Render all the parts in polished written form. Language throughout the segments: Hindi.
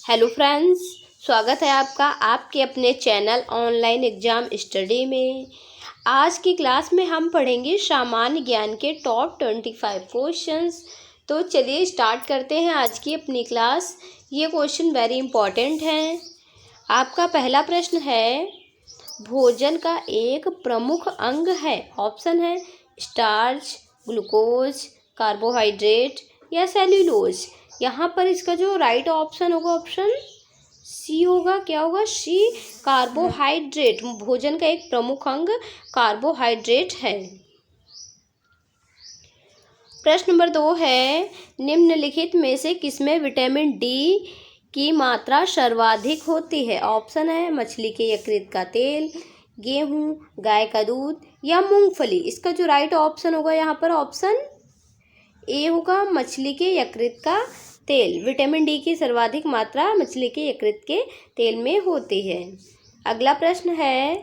हेलो फ्रेंड्स, स्वागत है आपका आपके अपने चैनल ऑनलाइन एग्ज़ाम स्टडी में। आज की क्लास में हम पढ़ेंगे सामान्य ज्ञान के टॉप 25 क्वेश्चंस। तो चलिए स्टार्ट करते हैं आज की अपनी क्लास। ये क्वेश्चन वेरी इंपॉर्टेंट हैं। आपका पहला प्रश्न है, भोजन का एक प्रमुख अंग है। ऑप्शन है स्टार्च, ग्लूकोज, कार्बोहाइड्रेट या सेल्यूलोज। यहाँ पर इसका जो राइट ऑप्शन होगा ऑप्शन सी होगा। क्या होगा? सी, कार्बोहाइड्रेट। भोजन का एक प्रमुख अंग कार्बोहाइड्रेट है। प्रश्न नंबर 2 है, निम्नलिखित में से किसमें विटामिन डी की मात्रा सर्वाधिक होती है? ऑप्शन है मछली के यकृत का तेल, गेहूं, गाय का दूध या मूंगफली। इसका जो राइट ऑप्शन होगा यहाँ पर ऑप्शन ए होगा, मछली के यकृत का तेल। विटामिन डी की सर्वाधिक मात्रा मछली के यकृत के तेल में होती है। अगला प्रश्न है,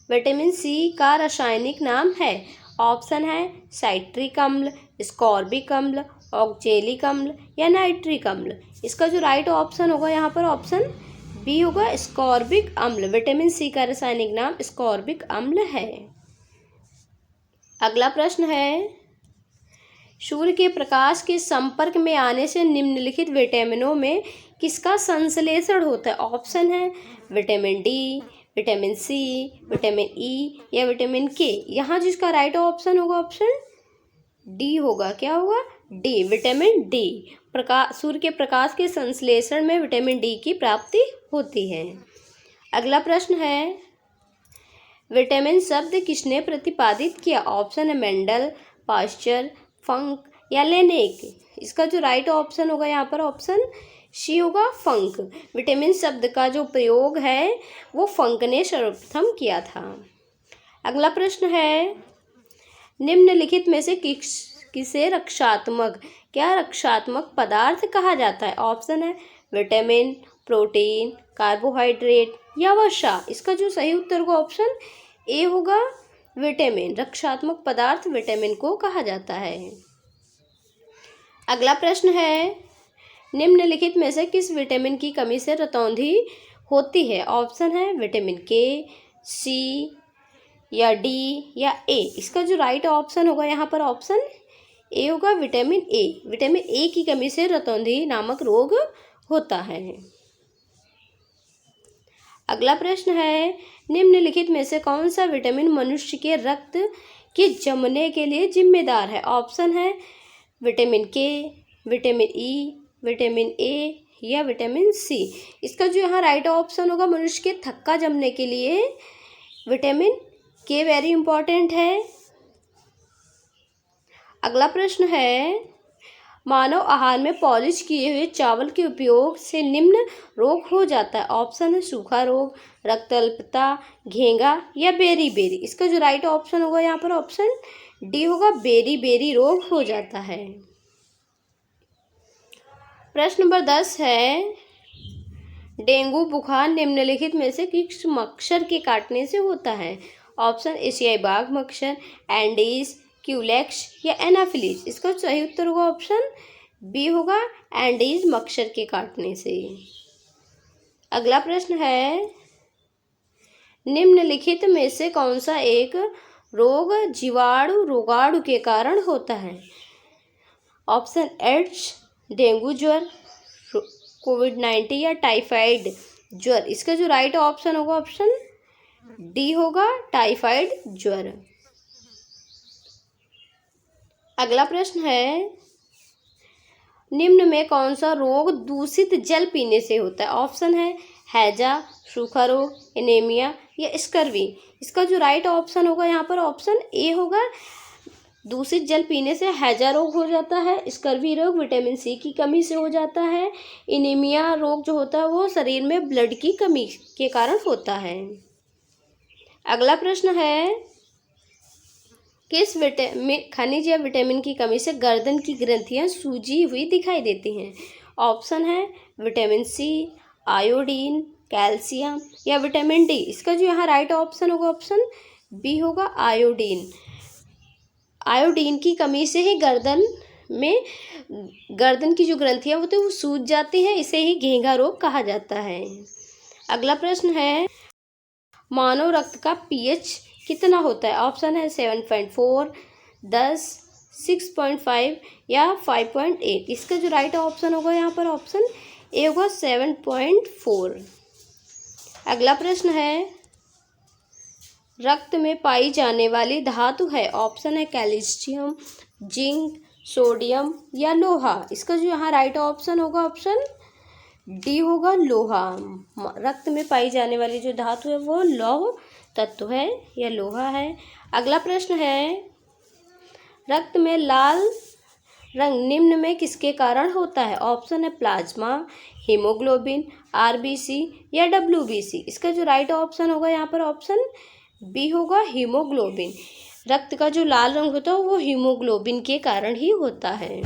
विटामिन सी का रासायनिक नाम है। ऑप्शन है साइट्रिक अम्ल, स्कॉर्बिक अम्ल, ऑक्जेलिक अम्ल या नाइट्रिक अम्ल। इसका जो राइट ऑप्शन होगा यहाँ पर ऑप्शन बी होगा, स्कॉर्बिक अम्ल। विटामिन सी का रासायनिक नाम स्कॉर्बिक अम्ल है। अगला प्रश्न है, सूर्य के प्रकाश के संपर्क में आने से निम्नलिखित विटामिनों में किसका संश्लेषण होता है? ऑप्शन है vitamin D, vitamin C, vitamin E या विटामिन के। यहाँ जिसका राइट ऑप्शन होगा ऑप्शन डी होगा। क्या होगा? D, vitamin D. सूर्य के प्रकाश के संश्लेषण में विटामिन डी की प्राप्ति होती है। अगला प्रश्न है, विटामिन शब्द किसने प्रतिपादित किया? ऑप्शन है मेंडल, पाश्चर, फंक या लेनेक। इसका जो राइट ऑप्शन होगा यहाँ पर ऑप्शन सी होगा, फंक। विटामिन शब्द का जो प्रयोग है वो फंक ने सर्वप्रथम किया था। अगला प्रश्न है, निम्नलिखित में से किसे रक्षात्मक पदार्थ कहा जाता है? ऑप्शन है विटामिन, प्रोटीन, कार्बोहाइड्रेट या वसा। इसका जो सही उत्तर होगा ऑप्शन ए होगा, विटामिन। रक्षात्मक पदार्थ विटामिन को कहा जाता है। अगला प्रश्न है, निम्नलिखित में से किस विटामिन की कमी से रतौंधी होती है? ऑप्शन है विटामिन के, सी या डी या ए। इसका जो राइट ऑप्शन होगा यहाँ पर ऑप्शन ए होगा, विटामिन ए। विटामिन ए की कमी से रतौंधी नामक रोग होता है। अगला प्रश्न है, निम्नलिखित में से कौन सा विटामिन मनुष्य के रक्त के जमने के लिए जिम्मेदार है? ऑप्शन है विटामिन के, विटामिन ई, विटामिन ए या विटामिन सी। इसका जो यहाँ राइट ऑप्शन होगा, मनुष्य के थक्का जमने के लिए विटामिन के वेरी इंपॉर्टेंट है। अगला प्रश्न है, मानव आहार में पॉलिश किए हुए चावल के उपयोग से निम्न रोग हो जाता है। ऑप्शन है सूखा रोग, रक्त अल्पता, घेंगा या बेरी बेरी। इसका जो राइट ऑप्शन होगा यहाँ पर ऑप्शन डी होगा, बेरी बेरी रोग हो जाता है। प्रश्न नंबर 10 है, डेंगू बुखार निम्नलिखित में से किस मच्छर के काटने से होता है? ऑप्शन एशियाई बाघ मच्छर, एंडीज, क्यूलेक्स या एनाफिलीज। इसका सही उत्तर होगा ऑप्शन बी होगा, एंडीज मच्छर के काटने से। अगला प्रश्न है, निम्नलिखित में से कौन सा एक रोग जीवाणु रोगाणु के कारण होता है? ऑप्शन एड्स, डेंगू ज्वर, कोविड-19 या टाइफाइड ज्वर। इसका जो राइट ऑप्शन होगा ऑप्शन डी होगा, टाइफाइड ज्वर। अगला प्रश्न है, निम्न में कौन सा रोग दूषित जल पीने से होता है? ऑप्शन है हैजा, सूखा रोग, एनीमिया या स्कर्वी। इसका जो राइट ऑप्शन होगा यहाँ पर ऑप्शन ए होगा, दूषित जल पीने से हैजा रोग हो जाता है, स्कर्वी रोग विटामिन सी की कमी से हो जाता है, एनीमिया रोग जो होता है वो शरीर में ब्लड की कमी के कारण होता है। अगला प्रश्न है, किस खनिज या विटामिन की कमी से गर्दन की ग्रंथियां सूजी हुई दिखाई देती हैं? ऑप्शन है विटामिन सी, आयोडीन, कैल्शियम या विटामिन डी। इसका जो यहाँ राइट ऑप्शन होगा ऑप्शन बी होगा, आयोडीन। आयोडीन की कमी से ही गर्दन में गर्दन की जो ग्रंथियाँ होती हैं वो सूज जाती हैं, इसे ही घेंघा रोग कहा जाता है। अगला प्रश्न है, मानव रक्त का पीएच कितना होता है? ऑप्शन है 7.4, 10, 6.5 या 5.8। इसका जो राइट ऑप्शन होगा यहाँ पर ऑप्शन ए होगा 7.4। अगला प्रश्न है, रक्त में पाई जाने वाली धातु है। ऑप्शन है कैल्शियम, जिंक, सोडियम या लोहा। इसका जो यहाँ राइट ऑप्शन होगा ऑप्शन डी होगा लोहा। रक्त में पाई जाने वाली जो धातु है वो लौह तत्व है या लोहा है। अगला प्रश्न है, रक्त में लाल रंग निम्न में किसके कारण होता है? ऑप्शन है प्लाज्मा, हीमोग्लोबिन, आरबीसी या डब्ल्यूबीसी। इसका जो राइट ऑप्शन होगा यहाँ पर ऑप्शन बी होगा हीमोग्लोबिन। रक्त का जो लाल रंग होता है वो हीमोग्लोबिन के कारण ही होता है।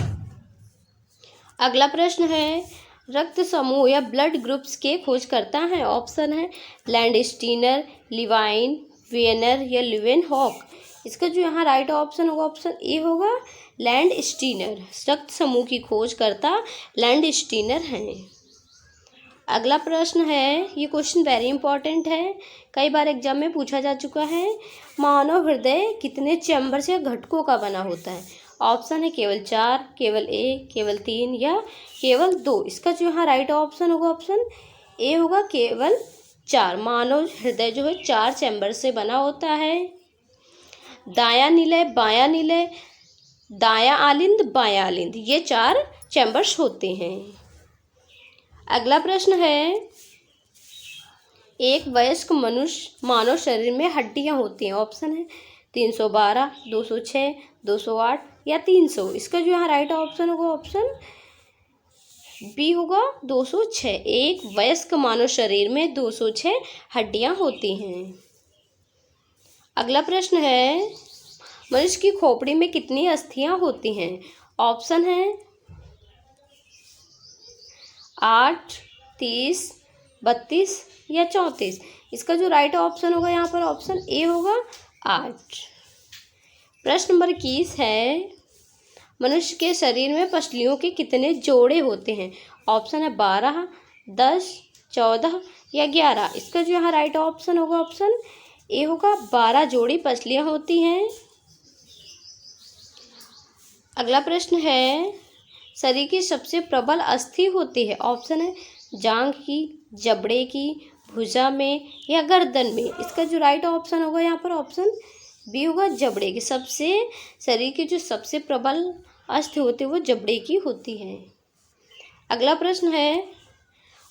अगला प्रश्न है, रक्त समूह या ब्लड ग्रुप्स के खोज करता है। ऑप्शन है लैंडस्टीनर, लिवाइन, वेनर या ल्यूवेनहॉक। इसका जो यहाँ राइट ऑप्शन होगा ऑप्शन ए होगा लैंडस्टीनर। रक्त समूह की खोज करता लैंडस्टीनर है। अगला प्रश्न है, ये क्वेश्चन वेरी इंपॉर्टेंट है, कई बार एग्जाम में पूछा जा चुका है। मानव हृदय कितने चैम्बर या घटकों का बना होता है? ऑप्शन है केवल 4, केवल 1, केवल 3 या केवल 2। इसका जो यहाँ राइट ऑप्शन होगा ऑप्शन ए होगा केवल 4। मानव हृदय जो है 4 चैम्बर से बना होता है। दायां निलय, बायां निलय, दायां आलिंद, बायां आलिंद, ये 4 चैम्बर्स होते हैं। अगला प्रश्न है, एक वयस्क मनुष्य मानव शरीर में हड्डियां होती हैं। ऑप्शन है 312, 206, 208 या 300। इसका जो यहाँ राइट ऑप्शन होगा ऑप्शन बी होगा 206। एक वयस्क मानव शरीर में 206 हड्डियां होती हैं। अगला प्रश्न है, मनुष्य की खोपड़ी में कितनी अस्थियां होती हैं? ऑप्शन है 8, 30, 32 या 34। इसका जो राइट ऑप्शन होगा यहाँ पर ऑप्शन ए होगा 8। प्रश्न नंबर 21 है, मनुष्य के शरीर में पसलियों के कितने जोड़े होते हैं? ऑप्शन है 12, 10, 14 या 11। इसका जो यहाँ राइट ऑप्शन होगा ऑप्शन ए होगा 12 जोड़ी पसलियाँ होती हैं। अगला प्रश्न है, शरीर की सबसे प्रबल अस्थि होती है। ऑप्शन है जांघ की, जबड़े की, भुजा में या गर्दन में। इसका जो राइट ऑप्शन होगा यहाँ पर ऑप्शन बी होगा जबड़े की। शरीर की जो सबसे प्रबल अस्थि होती है वो जबड़े की होती है। अगला प्रश्न है,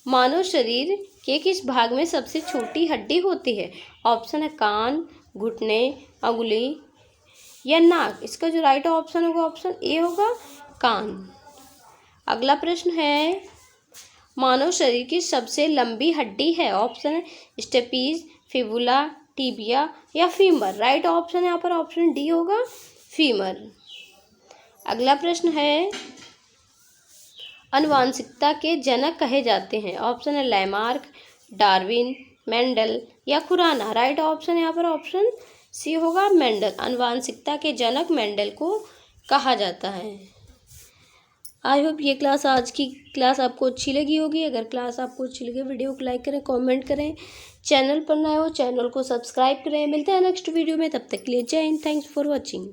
मानव शरीर के किस भाग में सबसे छोटी हड्डी होती है? ऑप्शन है कान, घुटने, अंगुली या नाक। इसका जो राइट ऑप्शन होगा ऑप्शन ए होगा कान। अगला प्रश्न है, मानव शरीर की सबसे लंबी हड्डी है। ऑप्शन है स्टेपीज, फिबुला, टिबिया या फीमर। राइट ऑप्शन यहाँ पर ऑप्शन डी होगा फीमर। अगला प्रश्न है, आनुवांशिकता के जनक कहे जाते हैं। ऑप्शन है लैमार्क, डार्विन, मेंडल या खुराना। राइट ऑप्शन यहाँ पर ऑप्शन सी होगा मेंडल। आनुवांशिकता के जनक मेंडल को कहा जाता है। आई होप ये क्लास, आज की क्लास आपको अच्छी लगी होगी। अगर क्लास आपको अच्छी लगे वीडियो को लाइक करें, कमेंट करें, चैनल पर नए हो चैनल को सब्सक्राइब करें। मिलते हैं नेक्स्ट वीडियो में, तब तक के लिए जय हिंद। Thanks for watching.